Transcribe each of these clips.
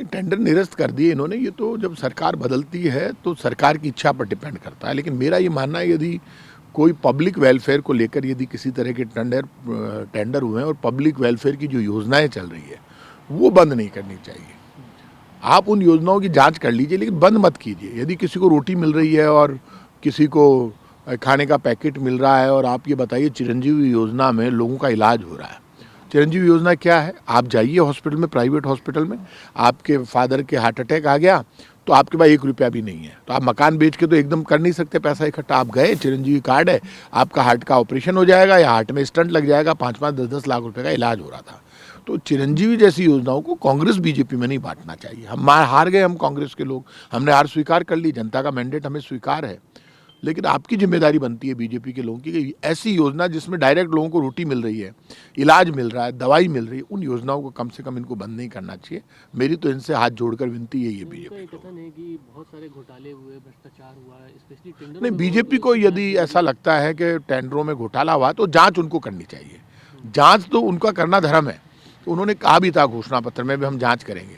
Tender निरस्त कर दिए इन्होंने। ये तो जब सरकार बदलती है तो सरकार की इच्छा पर डिपेंड करता है, लेकिन मेरा ये मानना है यदि कोई पब्लिक वेलफेयर को लेकर यदि किसी तरह के टेंडर हुए हैं और पब्लिक वेलफेयर की जो योजनाएं चल रही है वो बंद नहीं करनी चाहिए। आप उन योजनाओं की जांच कर लीजिए, लेकिन बंद मत कीजिए। यदि किसी को रोटी मिल रही है और किसी को खाने का पैकेट मिल रहा है और आप ये बताइए चिरंजीवी योजना में लोगों का इलाज हो रहा है। चिरंजीवी योजना क्या है? आप जाइए हॉस्पिटल में, प्राइवेट हॉस्पिटल में, आपके फादर के हार्ट अटैक आ गया तो आपके पास 1 रुपया भी नहीं है, तो आप मकान बेच के तो एकदम कर नहीं सकते पैसा इकट्ठा। आप गए, चिरंजीवी कार्ड है, आपका हार्ट का ऑपरेशन हो जाएगा या हार्ट में स्टंट लग जाएगा, 5-5, 10-10 लाख रुपए का इलाज हो रहा था। तो चिरंजीवी जैसी योजनाओं को कांग्रेस बीजेपी में नहीं बांटना चाहिए। हम हार गए, हम कांग्रेस के लोग, हमने हार स्वीकार कर ली, जनता का मैंडेट हमें स्वीकार है, लेकिन आपकी जिम्मेदारी बनती है बीजेपी के लोगों की कि ऐसी योजना जिसमें डायरेक्ट लोगों को रोटी मिल रही है, इलाज मिल रहा है, दवाई मिल रही है, उन योजनाओं को कम से कम इनको बंद नहीं करना चाहिए। मेरी तो इनसे हाथ जोड़कर विनती यही है बीजेपी को। कथन है कि बहुत सारे घोटाले हुए, भ्रष्टाचार हुआ, स्पेशली टेंडर नहीं, बीजेपी को यदि ऐसा लगता है कि टेंडरों में घोटाला हुआ तो जांच उनको करनी चाहिए। जांच तो उनका करना धर्म है। तो उन्होंने कहा भी था घोषणा पत्र में भी हम जांच करेंगे,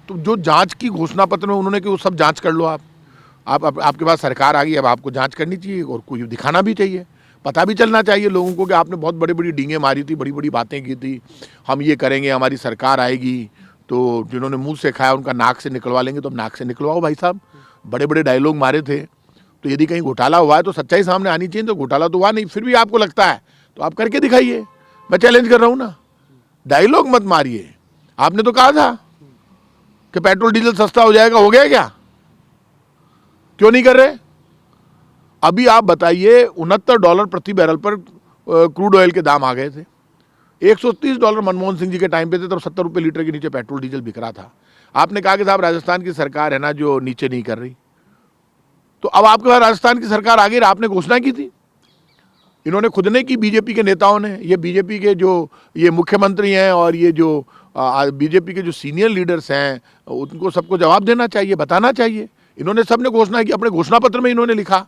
तो जो जांच की घोषणा पत्र में उन्होंने कि वो सब जांच कर लो। आपके पास सरकार आ गई, अब आपको जांच करनी चाहिए और कोई दिखाना भी चाहिए, पता भी चलना चाहिए लोगों को कि आपने बहुत बड़ी बड़ी डींगे मारी थी, बड़ी बड़ी बातें की थी, हम ये करेंगे, हमारी सरकार आएगी, तो जिन्होंने मुंह से खाया उनका नाक से निकलवा लेंगे, तो अब नाक से निकलवाओ भाई साहब। बड़े बड़े डायलॉग मारे थे, तो यदि कहीं घोटाला हुआ है तो सच्चाई सामने आनी चाहिए। तो घोटाला तो हुआ नहीं, फिर भी आपको लगता है तो आप करके दिखाइए। मैं चैलेंज कर रहा हूँ ना, डायलॉग मत मारिए। आपने तो कहा था कि पेट्रोल डीजल सस्ता हो जाएगा, हो गया क्या? क्यों नहीं कर रहे? अभी आप बताइए, $69 प्रति बैरल पर क्रूड ऑयल के दाम आ गए थे। $130 मनमोहन सिंह जी के टाइम पे थे, तब 70 रुपये लीटर के नीचे पेट्रोल डीजल बिक रहा था। आपने कहा कि साहब राजस्थान की सरकार है ना जो नीचे नहीं कर रही, तो अब आपके पास राजस्थान की सरकार आ गई, आपने घोषणा की थी, इन्होंने खुद ने की, बीजेपी के नेताओं ने। ये बीजेपी के जो ये मुख्यमंत्री हैं और ये जो बीजेपी के जो सीनियर लीडर्स हैं, उनको सबको जवाब देना चाहिए, बताना चाहिए। इन्होंने सबने घोषणा की, अपने घोषणा पत्र में इन्होंने लिखा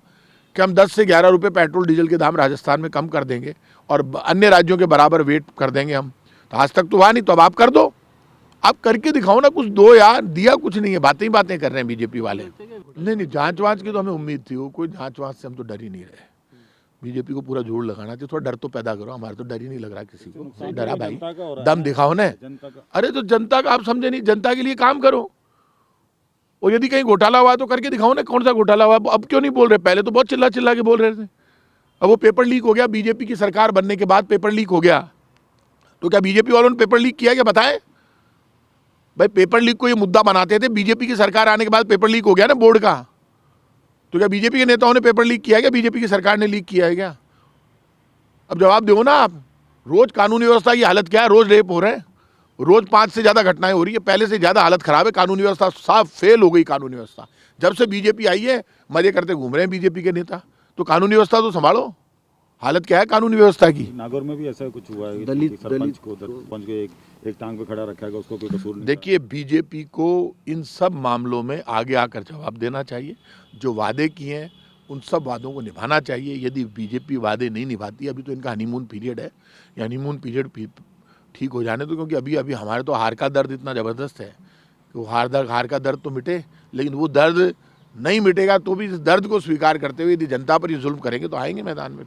कि हम 10 से 11 रुपये पेट्रोल डीजल के दाम राजस्थान में कम कर देंगे और अन्य राज्यों के बराबर वेट कर देंगे हम। तो आज तक तो हुआ नहीं, तो अब आप कर दो, आप करके दिखाओ ना, कुछ दो यार। दिया कुछ नहीं है, बातें ही बातें कर रहे हैं बीजेपी वाले। नहीं, जांच वाँच की तो हमें उम्मीद थी, वो कोई जांच वाँच से हम तो डर ही नहीं रहे। बीजेपी को पूरा जोड़ लगाना चाहिए, थोड़ा डर तो पैदा करो। हमारे तो डर ही नहीं लग रहा किसी को। डरा भाई, दम दिखाओ ना। अरे तो जनता का आप समझे नहीं, जनता के लिए काम करो। और यदि कहीं घोटाला हुआ तो करके दिखाओ ना, कौन सा घोटाला हुआ। अब क्यों नहीं बोल रहे? पहले तो बहुत चिल्ला चिल्ला के बोल रहे थे। अब वो पेपर लीक हो गया, बीजेपी की सरकार बनने के बाद पेपर लीक हो गया, तो क्या बीजेपी वालों ने पेपर लीक किया? क्या बताएं भाई, पेपर लीक को ये मुद्दा बनाते थे, बीजेपी की सरकार आने के बाद पेपर लीक हो गया ना बोर्ड का। तो क्या बीजेपी के नेताओं ने पेपर लीक किया है क्या? बीजेपी की सरकार ने लीक किया है क्या? अब जवाब दो ना आप। रोज कानूनी व्यवस्था की हालत क्या है? रोज रेप हो रहे हैं, रोज 5 से ज्यादा घटनाएं हो रही है। पहले से ज्यादा हालत खराब है, कानूनी व्यवस्था साफ फेल हो गई। कानूनी व्यवस्था जब से बीजेपी आई है मजे करते घूम रहे हैं बीजेपी के नेता। तो कानूनी व्यवस्था तो संभालो। हालत क्या है कानूनी व्यवस्था की? नागौर में भी ऐसा कुछ हुआ है, सरपंच को एक टांग पे खड़ा रखा है, उसको कोई कसूर नहीं। देखिए, बीजेपी को इन सब मामलों में आगे आकर जवाब देना चाहिए। जो वादे किए हैं उन सब वादों को निभाना चाहिए। यदि बीजेपी वादे नहीं निभाती, अभी तो इनका हनीमून पीरियड है, ये हनीमून पीरियड ठीक हो जाने दो, क्योंकि अभी अभी हमारे तो हार का दर्द इतना ज़बरदस्त है कि वो हार का दर्द तो मिटे, लेकिन वो दर्द नहीं मिटेगा तो भी इस दर्द को स्वीकार करते हुए यदि जनता पर ये जुल्म करेंगे तो आएंगे मैदान में।